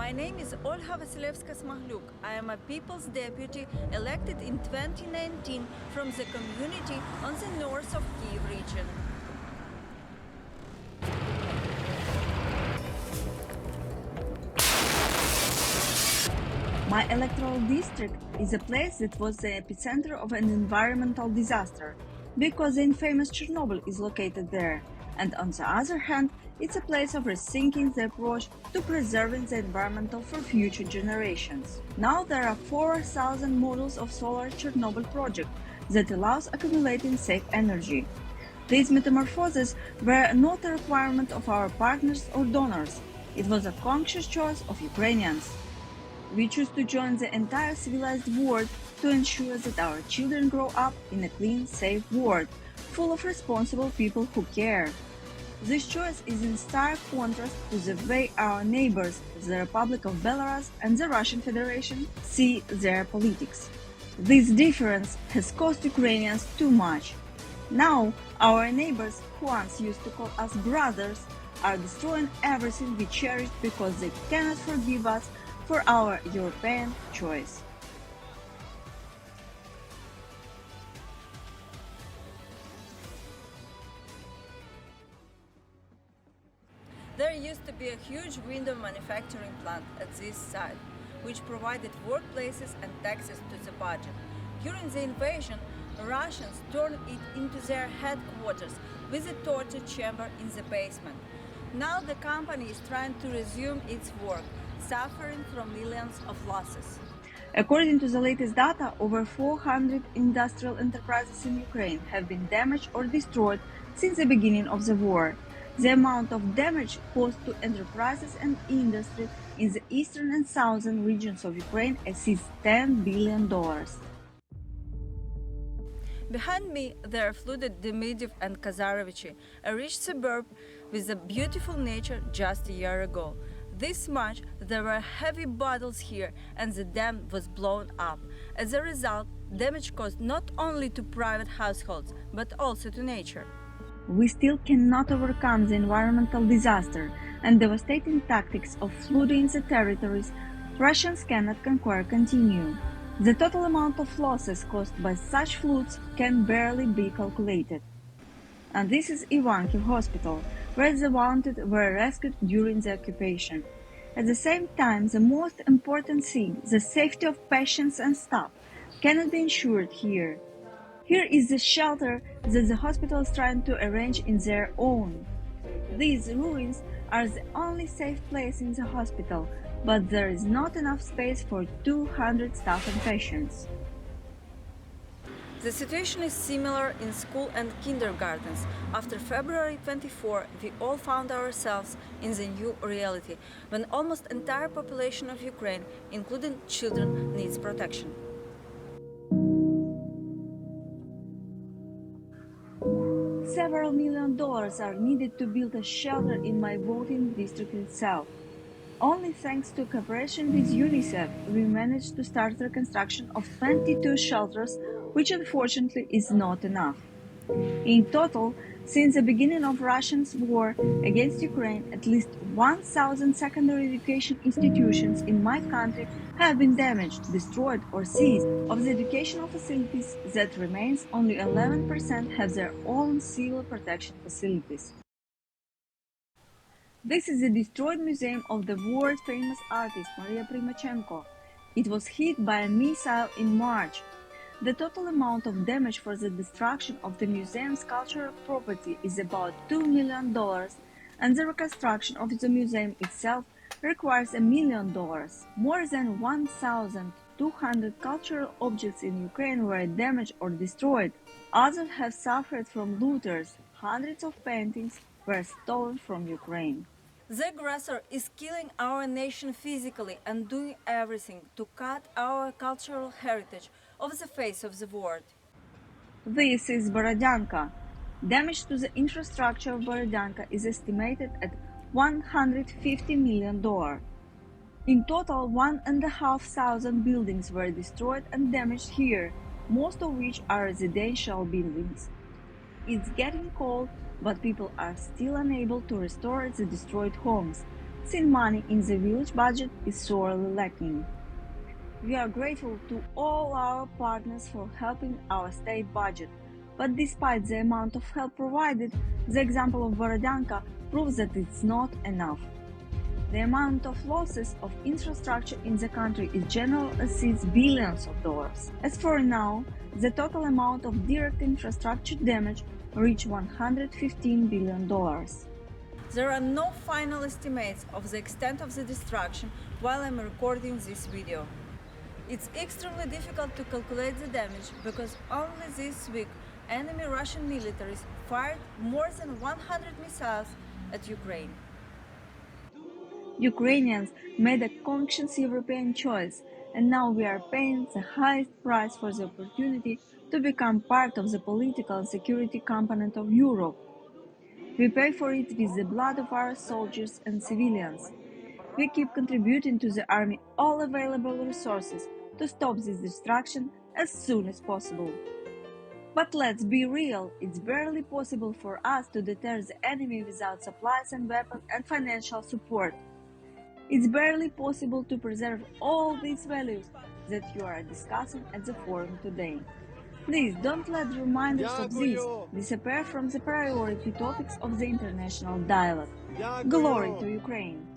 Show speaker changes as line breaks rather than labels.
My name is Olga Vasylevsky. I am a People's Deputy elected in 2019 from the community on the north of Kyiv region.
My electoral district is a place that was the epicenter of an environmental disaster, because the infamous Chernobyl is located there, and on the other hand, it's a place of rethinking the approach to preserving the environment for future generations. Now there are 4,000 models of solar Chernobyl project that allows accumulating safe energy. These metamorphoses were not a requirement of our partners or donors. It was a conscious choice of Ukrainians. We choose to join the entire civilized world to ensure that our children grow up in a clean, safe world, full of responsible people who care. This choice is in stark contrast to the way our neighbors, the Republic of Belarus and the Russian Federation, see their politics. This difference has cost Ukrainians too much. Now, our neighbors, who once used to call us brothers, are destroying everything we cherished because they cannot forgive us for our European choice.
There used to be a huge window manufacturing plant at this site, which provided workplaces and taxes to the budget. During the invasion, Russians turned it into their headquarters with a torture chamber in the basement. Now the company is trying to resume its work, suffering from millions of losses.
According to the latest data, over 400 industrial enterprises in Ukraine have been damaged or destroyed since the beginning of the war. The amount of damage caused to enterprises and industry in the eastern and southern regions of Ukraine exceeds $10 billion.
Behind me, there are flooded Demidov and Kazarovichy, a rich suburb with a beautiful nature just a year ago. This much, there were heavy battles here and the dam was blown up. As a result, damage caused not only to private households, but also to nature.
We still cannot overcome the environmental disaster and devastating tactics of flooding the territories Russians cannot conquer continue. The total amount of losses caused by such floods can barely be calculated. And this is Ivankiv Hospital, where the wounded were rescued during the occupation. At the same time, the most important thing, the safety of patients and staff, cannot be ensured here. Here is the shelter that the hospital is trying to arrange in their own. These ruins are the only safe place in the hospital, but there is not enough space for 200 staff and patients.
The situation is similar in school and kindergartens. After February 24, we all found ourselves in the new reality, when almost entire population of Ukraine, including children, needs protection.
Several $million are needed to build a shelter in my voting district itself. Only thanks to cooperation with UNICEF, we managed to start the construction of 22 shelters, which unfortunately is not enough. In total, since the beginning of Russia's war against Ukraine, at least 1,000 secondary education institutions in my country have been damaged, destroyed or seized. Of the educational facilities that remains, only 11% have their own civil protection facilities. This is the destroyed museum of the world-famous artist Maria Primachenko. It was hit by a missile in March. The total amount of damage for the destruction of the museum's cultural property is about $2 million, and the reconstruction of the museum itself requires $1 million. More than 1,200 cultural objects in Ukraine were damaged or destroyed. Others have suffered from looters. Hundreds of paintings were stolen from Ukraine.
The aggressor is killing our nation physically and doing everything to cut our cultural heritage off the face of the world.
This is Borodyanka. Damage to the infrastructure of Borodyanka is estimated at $150 million. In total, 1,500 buildings were destroyed and damaged here, most of which are residential buildings. It's getting cold, but people are still unable to restore the destroyed homes. since money in the village budget is sorely lacking. We are grateful to all our partners for helping our state budget, but despite the amount of help provided, the example of Borodyanka proves that it's not enough. The amount of losses of infrastructure in the country in general exceeds billions of dollars. As for now, the total amount of direct infrastructure damage reached $115 billion.
There are no final estimates of the extent of the destruction while I'm recording this video. It's extremely difficult to calculate the damage because only this week enemy Russian militaries fired more than 100 missiles at Ukraine.
Ukrainians made a conscious European choice, and now we are paying the highest price for the opportunity to become part of the political and security component of Europe. We pay for it with the blood of our soldiers and civilians. We keep contributing to the army all available resources to stop this destruction as soon as possible. But let's be real, it's barely possible for us to deter the enemy without supplies and weapons and financial support. It's barely possible to preserve all these values that you are discussing at the forum today. Please don't let reminders of this disappear from the priority topics of the international dialogue. Glory to Ukraine!